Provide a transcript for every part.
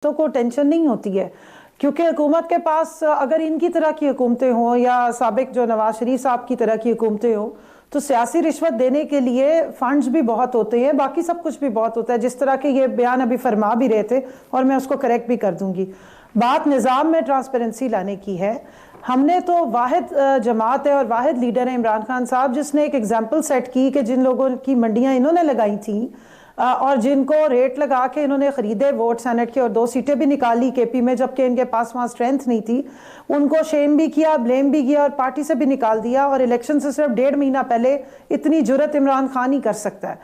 तो को टेंशन नहीं होती है, क्योंकि हुकूमत के पास अगर इनकी तरह की हुकूमतें हों या साबिक जो नवाज शरीफ साहब की तरह की हुकूमतें हों तो सियासी रिश्वत देने के लिए फंड्स भी बहुत होते हैं, बाकी सब कुछ भी बहुत होता है। जिस तरह के ये बयान अभी फरमा भी रहे थे और मैं उसको करेक्ट भी कर दूंगी। बात निज़ाम में ट्रांसपेरेंसी लाने की है। हमने तो वाहिद जमात है और वाहिद लीडर है इमरान खान साहब, जिसने एक एग्जाम्पल सेट की कि जिन लोगों की मंडियाँ इन्होंने लगाई थी और जिनको रेट लगा के इन्होंने ख़रीदे वोट सेनेट के और 2 सीटें भी निकाली केपी में, जबकि इनके पास वहाँ स्ट्रेंथ नहीं थी, उनको शेम भी किया, ब्लेम भी किया और पार्टी से भी निकाल दिया। और इलेक्शन से सिर्फ 1.5 महीना पहले इतनी जुर्रत इमरान खान ही कर सकता है।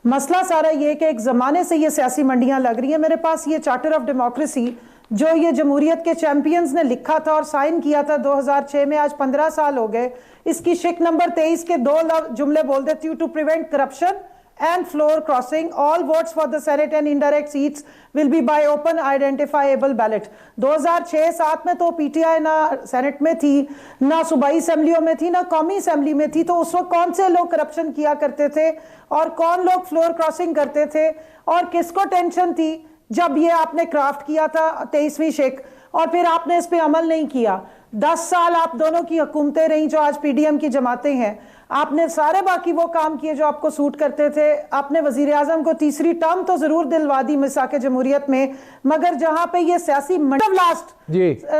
मसला सारा ये कि एक ज़माने से ये सियासी मंडियाँ लग रही हैं। मेरे पास ये चार्टर ऑफ डेमोक्रेसी जो ये जमहूरियत के चैंपियंस ने लिखा था और साइन किया था 2006 में, आज 15 साल हो गए। इसकी शिक नंबर 23 के 2 जुमले बोल देती हूँ। To prevent corruption and floor crossing, all votes for the Senate and indirect seats will be by open identifiable ballot। 2006-7 में तो पीटीआई ना सेनेट में थी, ना सूबाई असेंबलियों में थी, ना कौमी असेंबली में थी। तो उस वक्त कौन से लोग करप्शन किया करते थे और कौन लोग फ्लोर क्रॉसिंग करते थे और किसको टेंशन थी जब ये आपने क्राफ्ट किया था 23वीं शेक और फिर आपने इस पे अमल नहीं किया। 10 साल आप दोनों की हुकूमतें रहीं जो आज पीडीएम की जमातें हैं। आपने सारे बाकी वो काम किए जो आपको सूट करते थे। आपने वजीर आजम को तीसरी टर्म तो जरूर दिलवा दी मिसाके जमहूरियत में, मगर जहां पे ये सियासी लास्ट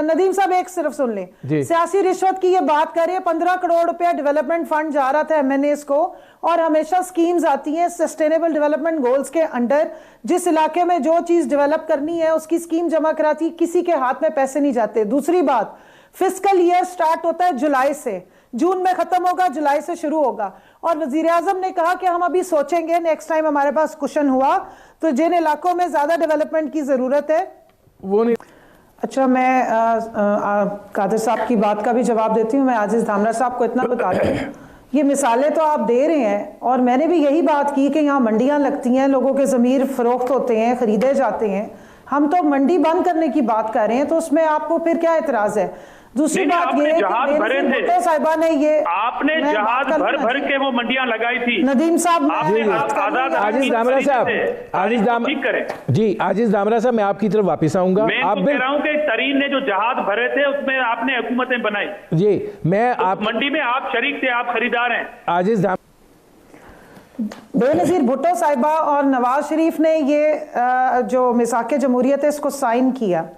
नदीम साहब एक सिर्फ सुन ले, सियासी रिश्वत की ये बात कर रहे हैं। 15 करोड़ रुपया डेवलपमेंट फंड जा रहा था एमएनएस को और हमेशा स्कीम्स आती हैं सस्टेनेबल डेवलपमेंट गोल्स के अंडर। जिस इलाके में जो चीज डेवलप करनी है उसकी स्कीम जमा कराती, किसी के हाथ में पैसे नहीं जाते। दूसरी बात, फिस्कल ईयर स्टार्ट होता है जुलाई से, जून में खत्म होगा, जुलाई से शुरू होगा। और वजीर आजम ने कहा कि हम अभी सोचेंगे, नेक्स्ट टाइम हमारे पास क्वेश्चन हुआ तो जिन इलाकों में ज्यादा डेवलपमेंट की जरूरत है वो नहीं। अच्छा, मैं कादर साहब की बात का भी जवाब देती हूँ। मैं आजिज धामरा साहब को इतना बता दूं, ये मिसालें तो आप दे रहे हैं और मैंने भी यही बात की कि यहाँ मंडियाँ लगती हैं, लोगों के ज़मीर फरोख्त होते हैं, खरीदे जाते हैं। हम तो मंडी बंद करने की बात कर रहे हैं, तो उसमें आपको फिर क्या एतराज है? दूसरी बात ये है जहाज भरे थे साहिबा ने ये आपने जहाज भर भर के वो मंडियां लगाई थी नदीम साहब। आजिज दामरा साहब, आजिज दामरा साहब, मैं आपकी तरफ वापस आऊंगा। मैं तो कह रहा हूं कि तरीन ने जो जहाज भरे थे उसमें आपने हुकूमतें बनाई जी। मैं आप मंडी में आप शरीक थे, आप खरीदार हैं। आजिज बेनजीर भुट्टो साहिबा और नवाज शरीफ ने ये जो मिसाके जमहूरियत है इसको साइन किया।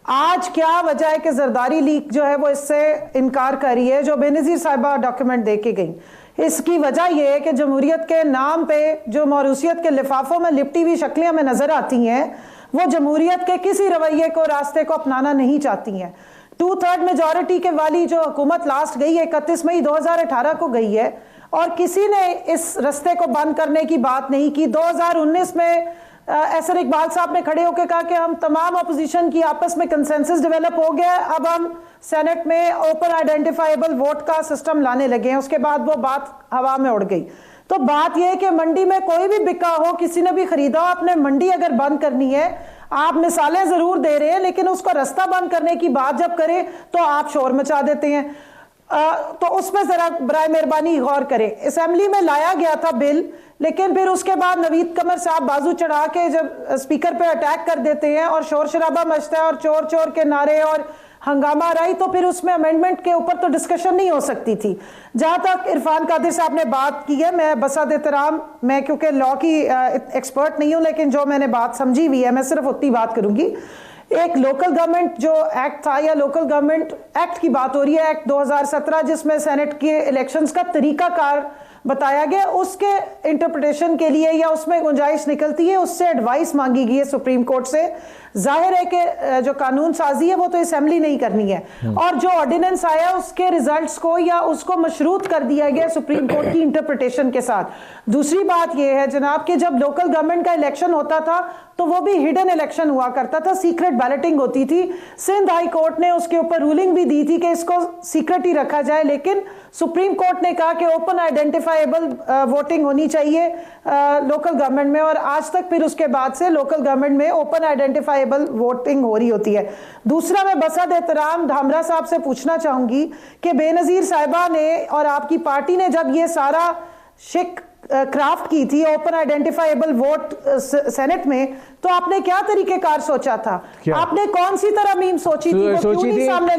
आज क्या वजह है कि जरदारी लीग जो है वो इससे इनकार कर रही है, जो बेनजीर साहिबा डॉक्यूमेंट दे के गई? इसकी वजह यह है कि जमहूरियत के नाम पे जो मौरूसियत के लिफाफों में लिपटी हुई शक्लें हमें नजर आती हैं, वो जमहूरियत के किसी रवैये को, रास्ते को अपनाना नहीं चाहती हैं। 2/3 मेजॉरिटी के वाली जो हुकूमत लास्ट गई है 31 मई 2018 को गई है और किसी ने इस रास्ते को बंद करने की बात नहीं की। 2019 में एसर इकबाल साहब ने खड़े होकर कहा कि हम तमाम अपोजिशन की आपस में कंसेंसस डेवलप हो गया, अब हम सेनेट में ओपन आइडेंटिफाइबल वोट का सिस्टम लाने लगे हैं। उसके बाद वो बात हवा में उड़ गई। तो बात यह है कि मंडी में कोई भी बिका हो, किसी ने भी खरीदा हो, आपने मंडी अगर बंद करनी है, आप मिसालें जरूर दे रहे हैं लेकिन उसको रास्ता बंद करने की बात जब करें तो आप शोर मचा देते हैं। तो उसमें जरा बराए मेहरबानी गौर करें। असेंबली में लाया गया था बिल, लेकिन फिर उसके बाद नवीद कमर साहब बाजू चढ़ा के जब स्पीकर पे अटैक कर देते हैं और शोर शराबा मचता है और चोर चोर के नारे और हंगामा रही, तो फिर उसमें अमेंडमेंट के ऊपर तो डिस्कशन नहीं हो सकती थी। जहां तक इरफान कादिर साहब ने बात की है, मैं बसात एहतराम, मैं क्योंकि लॉ की एक्सपर्ट नहीं हूं लेकिन जो मैंने बात समझी हुई है मैं सिर्फ उतनी बात करूंगी। एक लोकल गवर्नमेंट जो एक्ट था या लोकल गवर्नमेंट एक्ट की बात हो रही है, एक्ट 2017, जिसमें सेनेट के इलेक्शंस का तरीकाकार बताया गया, उसके इंटरप्रिटेशन के लिए या उसमें गुंजाइश निकलती है, उससे एडवाइस मांगी गई है सुप्रीम कोर्ट से। जाहिर है कि जो कानून साजी है वो तो असेंबली नहीं करनी है और जो ऑर्डिनेंस आया उसके रिजल्ट्स को या उसको मशरूत कर दिया गया सुप्रीम कोर्ट की इंटरप्रिटेशन के साथ। दूसरी बात यह है जनाब कि जब लोकल गवर्नमेंट का इलेक्शन होता था तो वो भी हिडन इलेक्शन हुआ करता था, सीक्रेट बैलेटिंग होती थी। सिंध हाई कोर्ट ने उसके ऊपर रूलिंग भी दी थी कि इसको सीक्रेट ही रखा जाए, लेकिन सुप्रीम कोर्ट ने कहा कि ओपन आइडेंटिफाइबल वोटिंग होनी चाहिए लोकल गवर्नमेंट में, और आज तक फिर उसके बाद से लोकल गवर्नमेंट में ओपन आइडेंटिफाइबल वोटिंग हो रही होती है। दूसरा, मैं बसद एहतराम धामरा साहब से पूछना चाहूंगी कि बेनजीर साहिबा ने और आपकी पार्टी ने जब ये सारा शिक क्राफ्ट की थी ओपन आइडेंटिफाइबल वोट सेनेट में, तो आपने क्या तरीकेकार सोचा था? क्या? आपने कौन सी तरह मीम सोची थी, वो क्यों सोची नहीं थी? सामने